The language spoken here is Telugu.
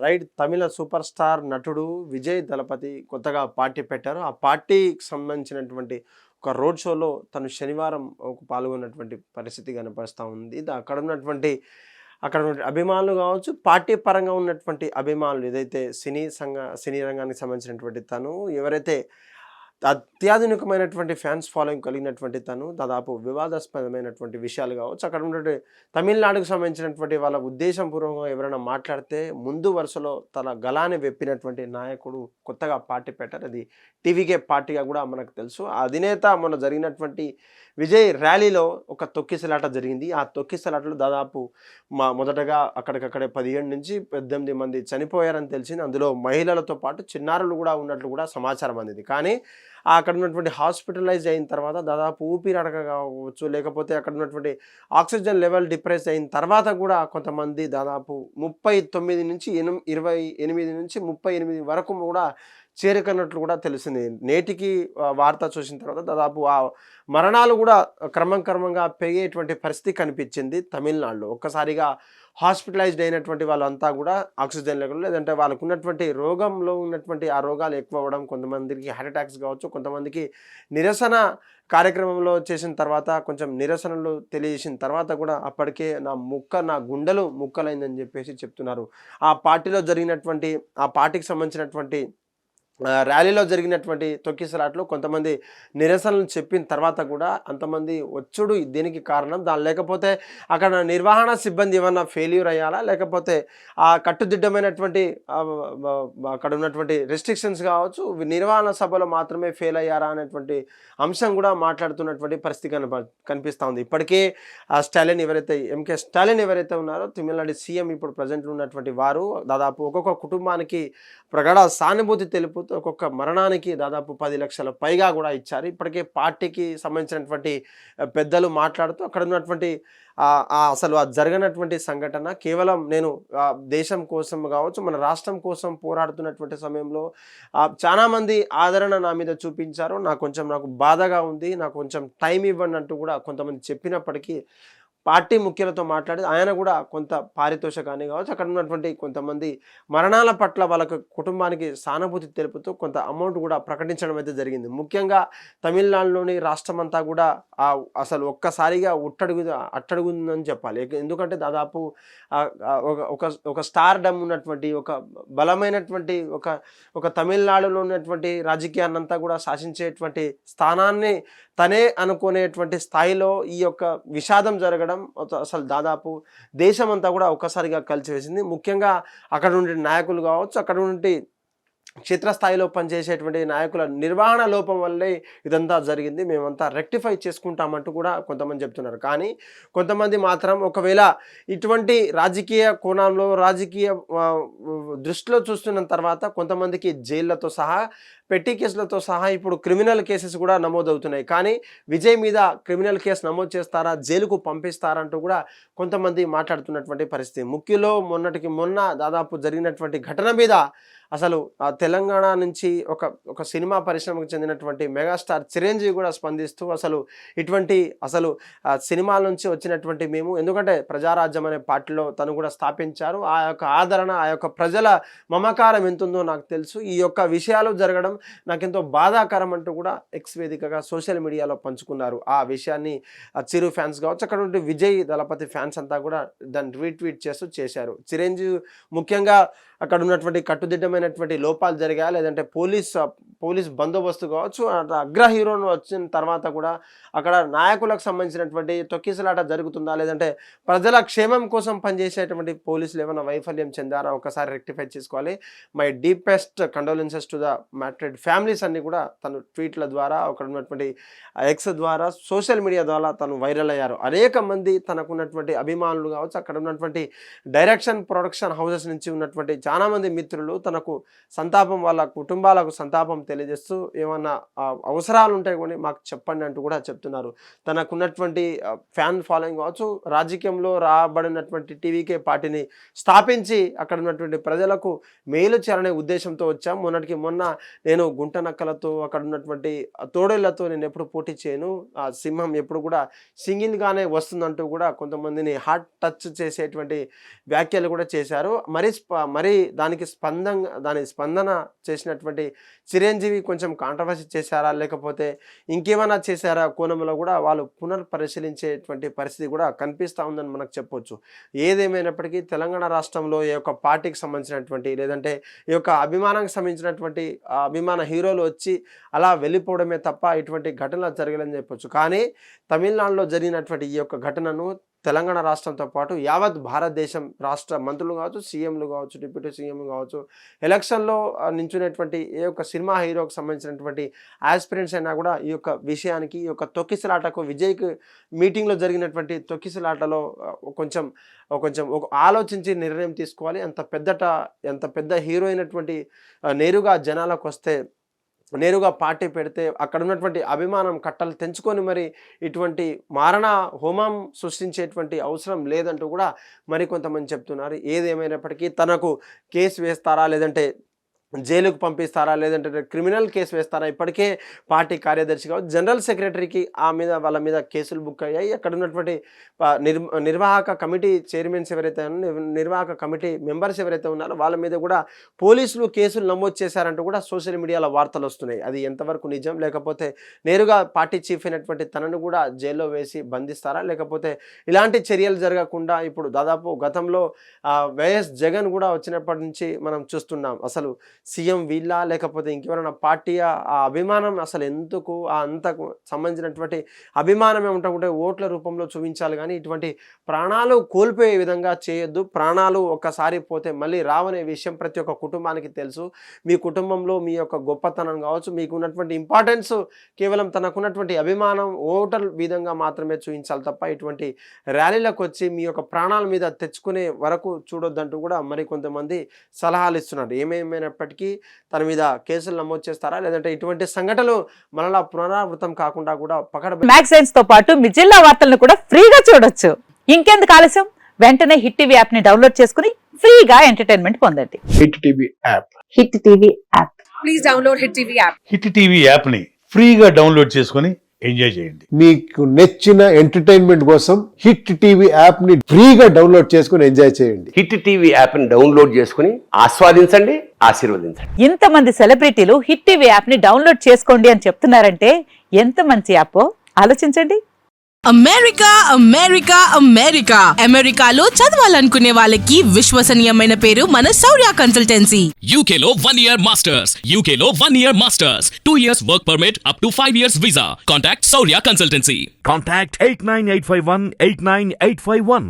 రైట్. తమిళ సూపర్ స్టార్ నటుడు విజయ్ దళపతి కొత్తగా పార్టీ పెట్టారు. ఆ పార్టీకి సంబంధించినటువంటి ఒక రోడ్ షోలో తను శనివారం పాల్గొన్నటువంటి పరిస్థితి కనపరుస్తా ఉంది. అక్కడ ఉన్నటువంటి అభిమానులు కావచ్చు, పార్టీ పరంగా ఉన్నటువంటి అభిమానులు ఏదైతే సినీ రంగానికి సంబంధించినటువంటి తను ఎవరైతే అత్యాధునికమైనటువంటి ఫ్యాన్స్ ఫాలోయింగ్ కలిగినటువంటి తను దాదాపు వివాదాస్పదమైనటువంటి విషయాలు కావచ్చు, అక్కడ ఉన్నటువంటి తమిళనాడుకు సంబంధించినటువంటి వాళ్ళ ఉద్దేశపూర్వకంగా ఎవరైనా మాట్లాడితే ముందు వరుసలో తన గళాన్ని వెప్పినటువంటి నాయకుడు కొత్తగా పార్టీ పెట్టారు. అది టీవీకే పార్టీగా కూడా మనకు తెలుసు. ఆ అధినేత మొన్న జరిగినటువంటి విజయ్ ర్యాలీలో ఒక తొక్కిసలాట జరిగింది. ఆ తొక్కిసలాటలో దాదాపు మొదటగా అక్కడికక్కడే 17 నుంచి 18 మంది చనిపోయారని తెలిసింది. అందులో మహిళలతో పాటు చిన్నారులు కూడా ఉన్నట్లు కూడా సమాచారం అందింది. కానీ అక్కడ ఉన్నటువంటి హాస్పిటలైజ్ అయిన తర్వాత దాదాపు ఊపిరాడక కావచ్చు, లేకపోతే అక్కడ ఉన్నటువంటి ఆక్సిజన్ లెవెల్ డిప్రెస్ అయిన తర్వాత కూడా కొంతమంది దాదాపు 28 నుంచి 38 వరకు కూడా చేరుకున్నట్లు కూడా తెలిసింది. నేటికి వార్త చూసిన తర్వాత దాదాపు ఆ మరణాలు కూడా క్రమంగా పెరిగేటువంటి పరిస్థితి కనిపించింది తమిళనాడులో. ఒక్కసారిగా హాస్పిటలైజ్డ్ అయినటువంటి వాళ్ళంతా కూడా ఆక్సిజన్ లెవెల్ లేదంటే వాళ్ళకు ఉన్నటువంటి రోగంలో ఉన్నటువంటి ఆ రోగాలు ఎక్కువ అవ్వడం, కొంతమందికి హార్ట్ అటాక్స్ కావచ్చు, కొంతమందికి నిరసన కార్యక్రమంలో చేసిన తర్వాత కొంచెం నిరసనలు తెలియజేసిన తర్వాత కూడా అప్పటికే నా గుండెలు ముక్కలైందని చెప్పేసి చెప్తున్నారు. ఆ పార్టీకి సంబంధించినటువంటి ర్యాలీలో జరిగినటువంటి తొక్కిసలాటలో కొంతమంది నిరసనలు చెప్పిన తర్వాత కూడా అంతమంది వచ్చుడు దీనికి కారణం. లేకపోతే అక్కడ నిర్వహణ సిబ్బంది ఏమన్నా ఫెయిల్యూర్ అయ్యాలా, లేకపోతే ఆ కట్టుదిట్టమైనటువంటి అక్కడ ఉన్నటువంటి రెస్ట్రిక్షన్స్ కావచ్చు, నిర్వహణ సభలో మాత్రమే ఫెయిల్ అయ్యారా అనేటువంటి అంశం కూడా మాట్లాడుతున్నటువంటి పరిస్థితి కనిపిస్తూ ఉంది. ఇప్పటికే ఎంకే స్టాలిన్ ఎవరైతే ఉన్నారో తమిళనాడు సీఎం ఇప్పుడు ప్రజెంట్లో ఉన్నటువంటి వారు దాదాపు ఒక్కొక్క కుటుంబానికి ప్రగాఢ సానుభూతి తెలుపుతూ ఒక్కొక్క మరణానికి దాదాపు 10 లక్షల పైగా కూడా ఇచ్చారు. ఇప్పటికే పార్టీకి సంబంధించినటువంటి పెద్దలు మాట్లాడుతూ అక్కడ ఉన్నటువంటి అసలు జరగనటువంటి సంఘటన కేవలం నేను దేశం కోసం కావచ్చు, మన రాష్ట్రం కోసం పోరాడుతున్నటువంటి సమయంలో చాలామంది ఆదరణ నా మీద చూపించారు. నాకు బాధగా ఉంది, నాకు కొంచెం టైం ఇవ్వండి అంటూ కూడా కొంతమంది చెప్పినప్పటికీ పార్టీ ముఖ్యులతో మాట్లాడి ఆయన కూడా కొంత పారితోషికాన్ని కావచ్చు, అక్కడ ఉన్నటువంటి కొంతమంది మరణాల పట్ల వాళ్ళకు కుటుంబానికి సానుభూతి తెలుపుతూ కొంత అమౌంట్ కూడా ప్రకటించడం అయితే జరిగింది. ముఖ్యంగా తమిళనాడులోని రాష్ట్రమంతా కూడా అసలు ఒక్కసారిగా అట్టడుగుందని చెప్పాలి. ఎందుకంటే దాదాపు ఒక స్టార్ డమ్ ఉన్నటువంటి ఒక బలమైనటువంటి ఒక తమిళనాడులో ఉన్నటువంటి రాజకీయాన్నంతా కూడా శాసించేటువంటి స్థానాన్ని తనే అనుకునేటువంటి స్థాయిలో ఈ యొక్క విషాదం జరగడం అసలు దాదాపు దేశమంతా కూడా ఒక్కసారిగా కలిసివేసింది. ముఖ్యంగా అక్కడ నుండి నాయకులు కావచ్చు, అక్కడ నుండి క్షేత్రస్థాయిలో పనిచేసేటువంటి నాయకుల నిర్వహణ లోపం వల్లే ఇదంతా జరిగింది, మేమంతా రెక్టిఫై చేసుకుంటామంటూ కూడా కొంతమంది చెప్తున్నారు. కానీ కొంతమంది మాత్రం ఒకవేళ ఇటువంటి రాజకీయ కోణంలో రాజకీయ దృష్టిలో చూస్తున్న తర్వాత కొంతమందికి జైళ్లతో సహా పెట్టి కేసులతో సహా ఇప్పుడు క్రిమినల్ కేసెస్ కూడా నమోదవుతున్నాయి. కానీ విజయ్ మీద క్రిమినల్ కేసు నమోదు చేస్తారా, జైలుకు పంపిస్తారంటూ కూడా కొంతమంది మాట్లాడుతున్నటువంటి పరిస్థితి. ముఖ్యలో మొన్న దాదాపు జరిగినటువంటి ఘటన మీద అసలు తెలంగాణ నుంచి ఒక సినిమా పరిశ్రమకు చెందినటువంటి మెగాస్టార్ చిరంజీవి కూడా స్పందిస్తూ అసలు సినిమాల నుంచి వచ్చినటువంటి మేము, ఎందుకంటే ప్రజారాజ్యం అనే పార్టీలో తను కూడా స్థాపించారు. ఆ యొక్క ఆదరణ, ఆ యొక్క ప్రజల మమకారం ఎంతుందో నాకు తెలుసు. ఈ యొక్క విషయాలు జరగడం నాకెంతో బాధాకరం అంటూ కూడా ఎక్స్ వేదికగా సోషల్ మీడియాలో పంచుకున్నారు. ఆ విషయాన్ని చిరు ఫ్యాన్స్ కావచ్చు, అక్కడ నుండి విజయ్ దళపతి ఫ్యాన్స్ అంతా కూడా దాన్ని రీట్వీట్ చేశారు. చిరంజీవి ముఖ్యంగా అక్కడ ఉన్నటువంటి కట్టుదిట్టమైనటువంటి లోపాలు జరిగాయా, లేదంటే పోలీస్ బందోబస్తు కావచ్చు, అగ్ర హీరోను వచ్చిన తర్వాత కూడా అక్కడ నాయకులకు సంబంధించినటువంటి తొక్కిసలాట జరుగుతుందా, లేదంటే ప్రజల క్షేమం కోసం పనిచేసేటువంటి పోలీసులు ఏమైనా వైఫల్యం చెందారా, ఒకసారి రెక్టిఫై చేసుకోవాలి. My deepest condolences to the martyred families అన్ని కూడా తను ట్వీట్ల ద్వారా, అక్కడ ఉన్నటువంటి ఎక్స్ ద్వారా, సోషల్ మీడియా ద్వారా తను వైరల్ అయ్యారు. అనేక మంది తనకున్నటువంటి అభిమానులు కావచ్చు, అక్కడ ఉన్నటువంటి ప్రొడక్షన్ హౌసెస్ నుంచి ఉన్నటువంటి చాలామంది మిత్రులు తనకు వాళ్ళ కుటుంబాలకు సంతాపం తెలియజేస్తూ ఏమన్నా అవసరాలు ఉంటాయి కానీ మాకు చెప్పండి అంటూ కూడా చెప్తున్నారు. తనకున్నటువంటి ఫ్యాన్ ఫాలోయింగ్ కావచ్చు, రాజకీయంలో రాబడినటువంటి టీవీకే పార్టీని స్థాపించి అక్కడ ఉన్నటువంటి ప్రజలకు మేలు చేయాలనే ఉద్దేశంతో వచ్చాం. మొన్న నేను గుంట నక్కలతో అక్కడ ఉన్నటువంటి తోడేళ్లతో నేను ఎప్పుడు పోటీ చేయను, ఆ సింహం ఎప్పుడు కూడా సింగిల్గానే వస్తుందంటూ కూడా కొంతమందిని హార్ట్ టచ్ చేసేటువంటి వ్యాఖ్యలు కూడా చేశారు. మరి దానికి స్పందన చేసినటువంటి చిరంజీవి కొంచెం కాంట్రవర్సీ చేశారా లేకపోతే ఇంకేమైనా చేశారా కోణంలో కూడా వాళ్ళు పునర్పరిశీలించేటువంటి పరిస్థితి కూడా కనిపిస్తూ ఉందని మనకు చెప్పొచ్చు. ఏదేమైనప్పటికీ తెలంగాణ రాష్ట్రంలో ఈ యొక్క పార్టీకి సంబంధించినటువంటి లేదంటే ఈ యొక్క అభిమానానికి సంబంధించినటువంటి అభిమాన హీరోలు వచ్చి అలా వెళ్ళిపోవడమే తప్ప ఇటువంటి ఘటనలు జరగలేదని చెప్పొచ్చు. కానీ తమిళనాడులో జరిగినటువంటి ఈ యొక్క ఘటనను తెలంగాణ రాష్ట్రంతో పాటు యావత్ భారతదేశం రాష్ట్ర మంత్రులు కావచ్చు, సీఎంలు కావచ్చు, డిప్యూటీ సీఎంలు కావచ్చు, ఎలక్షన్లో నించునేటువంటి ఏ ఒక్క సినిమా హీరోకి సంబంధించినటువంటి ఆస్పిరెంట్స్ అయినా కూడా ఈ యొక్క విషయానికి ఈ యొక్క తొక్కిసలాటకు విజయ్కి మీటింగ్లో జరిగినటువంటి తొక్కిసలాటలో కొంచెం ఆలోచించి నిర్ణయం తీసుకోవాలి. ఎంత పెద్ద హీరో అయినటువంటి నేరుగా జనాలకు వస్తే నేరుగా పార్టీ పెడితే అక్కడ ఉన్నటువంటి అభిమానం కట్టలు తెంచుకొని మరి ఇటువంటి మారణ హోమం సృష్టించేటువంటి అవసరం లేదంటూ కూడా మరి కొంతమంది చెప్తున్నారు. ఏదేమైనప్పటికీ తనకు కేసు వేస్తారా లేదంటే జైలుకు పంపిస్తారా లేదంటే క్రిమినల్ కేసు వేస్తారా, ఇప్పటికే పార్టీ కార్యదర్శి కావచ్చు జనరల్ సెక్రటరీకి వాళ్ళ మీద కేసులు బుక్ అయ్యాయి. అక్కడ ఉన్నటువంటి నిర్వాహక కమిటీ చైర్మన్స్ ఎవరైతే నిర్వాహక కమిటీ మెంబర్స్ ఎవరైతే ఉన్నారో వాళ్ళ మీద కూడా పోలీసులు కేసులు నమోదు చేశారంటూ కూడా సోషల్ మీడియాలో వార్తలు వస్తున్నాయి. అది ఎంతవరకు నిజం, లేకపోతే నేరుగా పార్టీ చీఫ్ అయినటువంటి తనను కూడా జైల్లో వేసి బంధిస్తారా, లేకపోతే ఇలాంటి చర్యలు జరగకుండా ఇప్పుడు దాదాపు గతంలో వైఎస్ జగన్ కూడా వచ్చినప్పటి నుంచి మనం చూస్తున్నాం. అసలు సీఎం వీళ్ళ లేకపోతే ఇంకెవరైనా పార్టీ ఆ అభిమానం అసలు ఎందుకు అంతకు సంబంధించినటువంటి అభిమానం ఏమంటే ఓట్ల రూపంలో చూపించాలి కానీ ఇటువంటి ప్రాణాలు కోల్పోయే విధంగా చేయొద్దు. ప్రాణాలు ఒక్కసారి పోతే మళ్ళీ రావనే విషయం ప్రతి ఒక్క కుటుంబానికి తెలుసు. మీ కుటుంబంలో మీ యొక్క గొప్పతనం కావచ్చు, మీకు ఉన్నటువంటి ఇంపార్టెన్స్ కేవలం తనకున్నటువంటి అభిమానం ఓటర్ విధంగా మాత్రమే చూపించాలి తప్ప ఇటువంటి ర్యాలీలకు వచ్చి మీ యొక్క ప్రాణాల మీద తెచ్చుకునే వరకు చూడొద్దంటూ కూడా మరి కొంతమంది సలహాలు ఇస్తున్నారు. ఏమేమైనప్పటికీ తన మీద కేసులు నమోదు చేస్తారా లేదంటే ఇటువంటి సంఘటనలు మరలా పునరావృతం కాకుండా కూడా మ్యాగజైన్స్ తో పాటు మీ జిల్లా వార్తలను కూడా ఫ్రీగా చూడొచ్చు. ఇంకెందుకు ఆలస్యం, వెంటనే హిట్ టీవీ యాప్ ని డౌన్లోడ్ చేసుకుని ఫ్రీగా ఎంటర్టైన్మెంట్ పొందండి. Hit TV app. Hit TV app please download hit TV app. Hit TV app ని ఫ్రీగా డౌన్లోడ్ చేసుకుని ఎంజాయ్ చేయండి. మీకు నచ్చిన ఎంటర్టైన్మెంట్ కోసం హిట్ టీవీ యాప్ ని ఫ్రీగా డౌన్లోడ్ చేసుకుని ఎంజాయ్ చేయండి. హిట్ టీవీ యాప్ ని డౌన్లోడ్ చేసుకుని ఆస్వాదించండి, ఆశీర్వదించండి. ఇంతమంది సెలబ్రిటీలు హిట్ టీవీ యాప్ ని డౌన్లోడ్ చేసుకోండి అని చెప్తున్నారంటే ఎంత మంచి యాప్ ఆలోచించండి. అమెరికాలో చదవాలనుకునే వాళ్ళకి విశ్వసనీయమైన పేరు మన శౌర్య కన్సల్టెన్సీ. UK లో 1 year masters, UK లో 1 year masters, 2 years work permit up to 5 years visa. Contact Saurya Consultancy. Contact 89851 89851.